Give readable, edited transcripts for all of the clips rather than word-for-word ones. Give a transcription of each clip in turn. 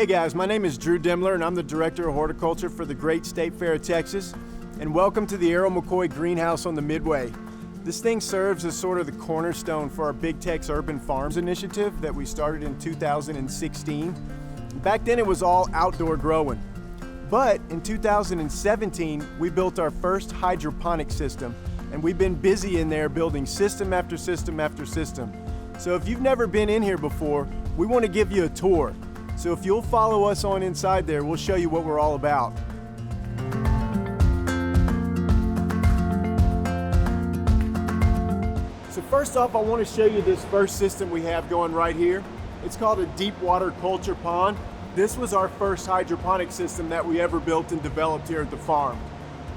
Hey guys, my name is Drew Demler and I'm the Director of Horticulture for the Great State Fair of Texas. And welcome to the Errol McKoy Greenhouse on the Midway. This thing serves as sort of the cornerstone for our big Tex Urban Farms initiative that we started in 2016. Back then it was all outdoor growing. But in 2017, we built our first hydroponic system, and we've been busy in there building system after system after system. So if you've never been in here before, we want to give you a tour. So if you'll follow us on inside there, we'll show you what we're all about. So first off, I want to show you this first system we have going right here. It's called a deep water culture pond. This was our first hydroponic system that we ever built and developed here at the farm.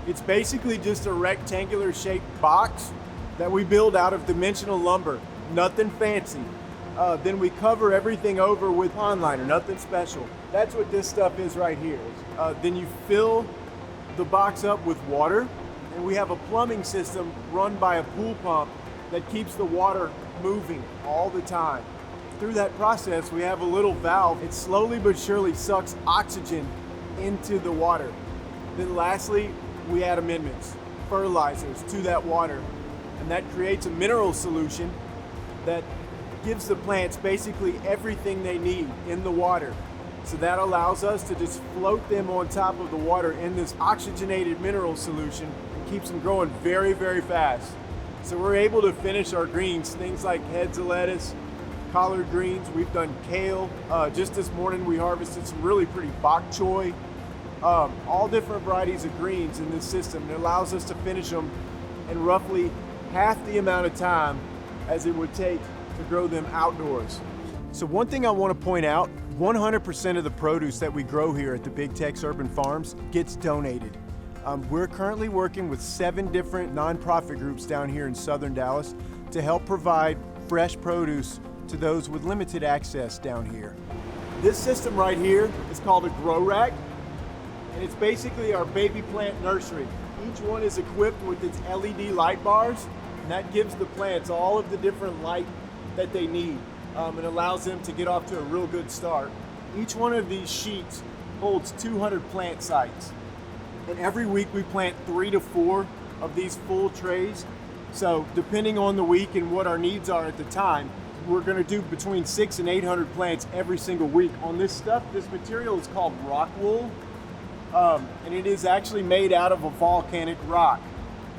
It's basically just a rectangular shaped box that we build out of dimensional lumber, nothing fancy. Then we cover everything over with pond liner, nothing special. That's what this stuff is right here. Then you fill the box up with water, and we have a plumbing system run by a pool pump that keeps the water moving all the time. Through that process, we have a little valve. It slowly but surely sucks oxygen into the water. Then lastly, we add amendments, fertilizers to that water, and that creates a mineral solution that gives the plants basically everything they need in the water. So that allows us to just float them on top of the water in this oxygenated mineral solution and keeps them growing very, very fast. So we're able to finish our greens, things like heads of lettuce, collard greens, we've done kale. Just this morning we harvested some really pretty bok choy, all different varieties of greens in this system. It allows us to finish them in roughly half the amount of time as it would take to grow them outdoors. So one thing I want to point out, 100% of the produce that we grow here at the Big Tex Urban Farms gets donated. We're currently working with 7 different nonprofit groups down here in southern Dallas to help provide fresh produce to those with limited access down here. This system right here is called a grow rack, and it's basically our baby plant nursery. Each one is equipped with its LED light bars, and that gives the plants all of the different light that they need and allows them to get off to a real good start. Each one of these sheets holds 200 plant sites, and every week we plant 3 to 4 of these full trays. So depending on the week and what our needs are at the time, we're going to do between 600 and 800 plants every single week. On this stuff, this material is called rock wool, and it is actually made out of a volcanic rock.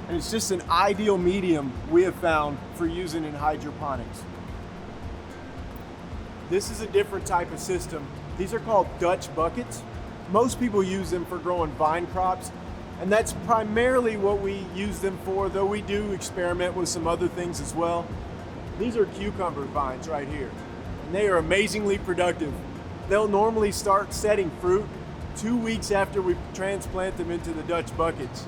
And it's just an ideal medium we have found for using in hydroponics. This is a different type of system. These are called Dutch buckets. Most people use them for growing vine crops, and that's primarily what we use them for, though we do experiment with some other things as well. These are cucumber vines right here, and they are amazingly productive. They'll normally start setting fruit 2 weeks after we transplant them into the Dutch buckets.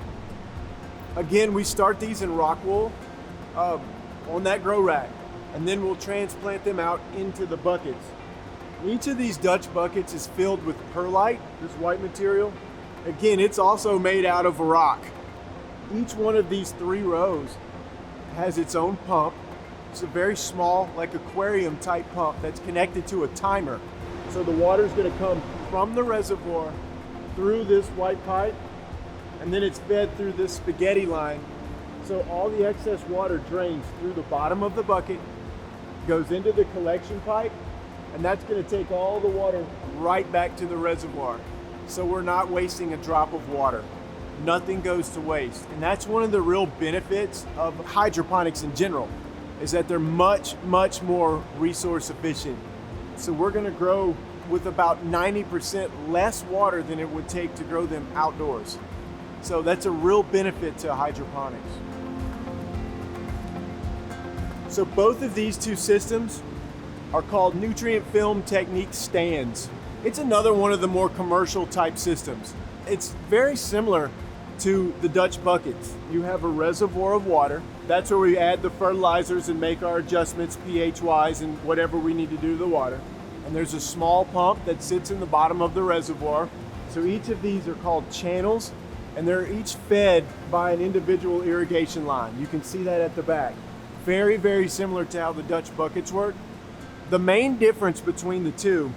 Again, we start these in rock wool on that grow rack, and then we'll transplant them out into the buckets. Each of these Dutch buckets is filled with perlite, this white material. Again, it's also made out of a rock. Each one of these 3 rows has its own pump. It's a very small, like aquarium type pump that's connected to a timer. So the water's going to come from the reservoir through this white pipe, and then it's fed through this spaghetti line. So all the excess water drains through the bottom of the bucket, goes into the collection pipe, and that's going to take all the water right back to the reservoir. So we're not wasting a drop of water. Nothing goes to waste. And that's one of the real benefits of hydroponics in general, is that they're much, much more resource efficient. So we're going to grow with about 90% less water than it would take to grow them outdoors. So that's a real benefit to hydroponics. So both of these 2 systems are called nutrient film technique stands. It's another one of the more commercial type systems. It's very similar to the Dutch buckets. You have a reservoir of water. That's where we add the fertilizers and make our adjustments pH-wise and whatever we need to do to the water. And there's a small pump that sits in the bottom of the reservoir. So each of these are called channels, and they're each fed by an individual irrigation line. You can see that at the back. Very, very similar to how the Dutch buckets work. The main difference between the two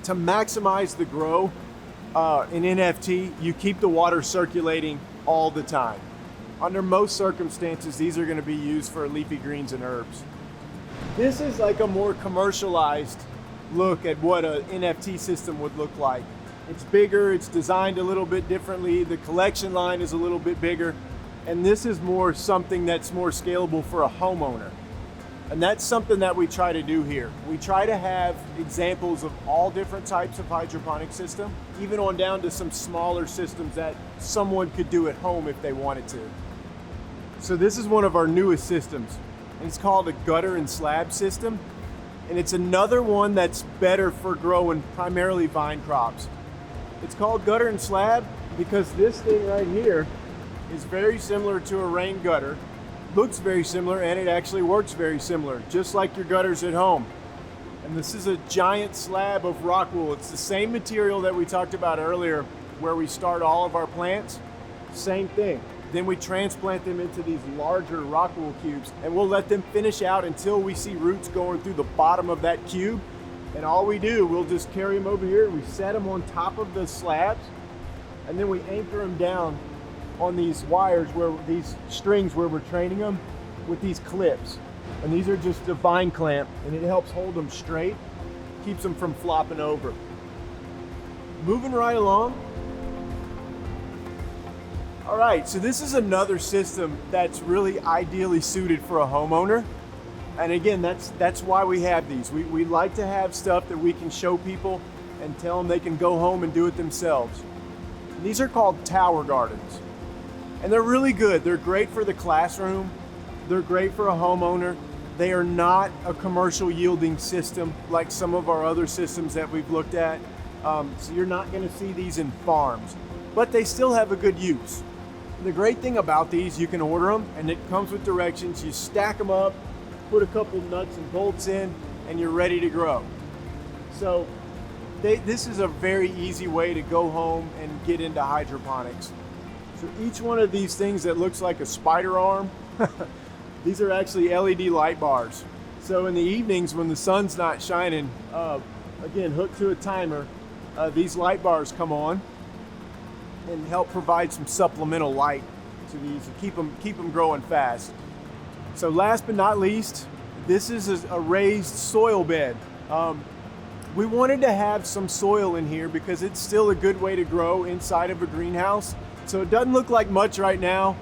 To maximize the grow in NFT, you keep the water circulating all the time. Under most circumstances, these are going to be used for leafy greens and herbs. This is like a more commercialized look at what an NFT system would look like. It's bigger, it's designed a little bit differently, the collection line is a little bit bigger, and this is more something that's more scalable for a homeowner. And that's something that we try to do here. We try to have examples of all different types of hydroponic system, even on down to some smaller systems that someone could do at home if they wanted to. So this is one of our newest systems. It's called a gutter and slab system. And it's another one that's better for growing primarily vine crops. It's called gutter and slab because this thing right here is very similar to a rain gutter. Looks very similar, and it actually works very similar, just like your gutters at home. And this is a giant slab of rock wool. It's the same material that we talked about earlier where we start all of our plants. Same thing. Then we transplant them into these larger rock wool cubes, and we'll let them finish out until we see roots going through the bottom of that cube. And all we do, we'll just carry them over here, we set them on top of the slabs, and then we anchor them down on these wires, where these strings where we're training them with these clips. And these are just a vine clamp, and it helps hold them straight, keeps them from flopping over. Moving right along. All right, so this is another system that's really ideally suited for a homeowner. And again, that's why we have these. We like to have stuff that we can show people and tell them they can go home and do it themselves. And these are called tower gardens. And they're really good. They're great for the classroom. They're great for a homeowner. They are not a commercial yielding system like some of our other systems that we've looked at. So you're not going to see these in farms, but they still have a good use. The great thing about these, you can order them and it comes with directions. You stack them up, put a couple nuts and bolts in, and you're ready to grow. So this is a very easy way to go home and get into hydroponics. So each one of these things that looks like a spider arm, these are actually LED light bars. So in the evenings when the sun's not shining, again, hooked to a timer, these light bars come on and help provide some supplemental light to these and keep them growing fast. So last but not least, this is a raised soil bed. We wanted to have some soil in here because it's still a good way to grow inside of a greenhouse. So it doesn't look like much right now.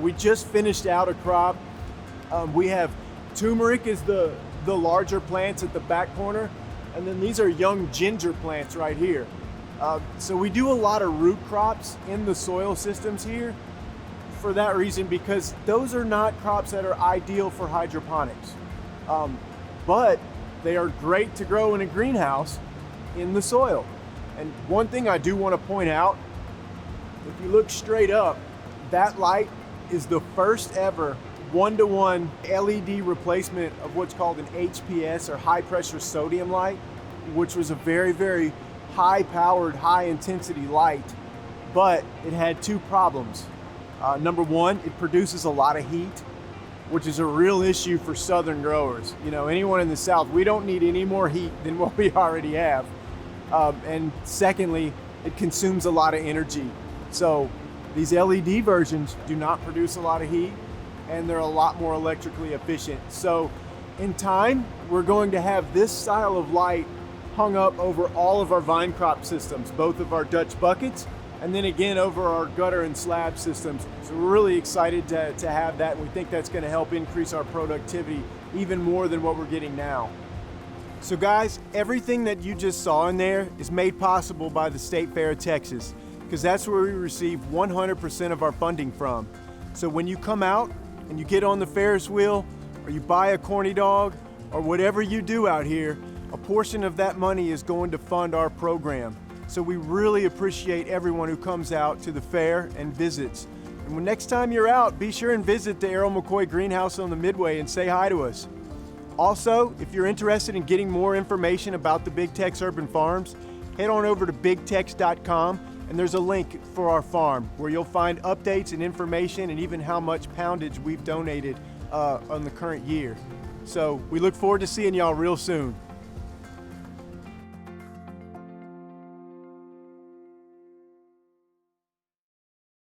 We just finished out a crop. We have turmeric is the larger plants at the back corner, and then these are young ginger plants right here. So we do a lot of root crops in the soil systems here for that reason, because those are not crops that are ideal for hydroponics. But they are great to grow in a greenhouse in the soil. And one thing I do want to point out, if you look straight up, that light is the first ever one-to-one LED replacement of what's called an HPS, or high pressure sodium light, which was a very, very high powered, high intensity light, but it had two problems. Number one, it produces a lot of heat, which is a real issue for southern growers. You know, anyone in the South, we don't need any more heat than what we already have. And secondly, it consumes a lot of energy. So these LED versions do not produce a lot of heat, and they're a lot more electrically efficient. So in time, we're going to have this style of light hung up over all of our vine crop systems, both of our Dutch buckets, and then again over our gutter and slab systems. So we're really excited to have that, and we think that's going to help increase our productivity even more than what we're getting now. So guys, everything that you just saw in there is made possible by the State Fair of Texas, because that's where we receive 100% of our funding from. So when you come out and you get on the Ferris wheel, or you buy a corny dog, or whatever you do out here, a portion of that money is going to fund our program. So we really appreciate everyone who comes out to the fair and visits. And when next time you're out, be sure and visit the Errol McKoy Greenhouse on the Midway and say hi to us. Also, if you're interested in getting more information about the Big Tex Urban Farms, head on over to bigtex.com, and there's a link for our farm where you'll find updates and information, and even how much poundage we've donated on the current year. So we look forward to seeing y'all real soon.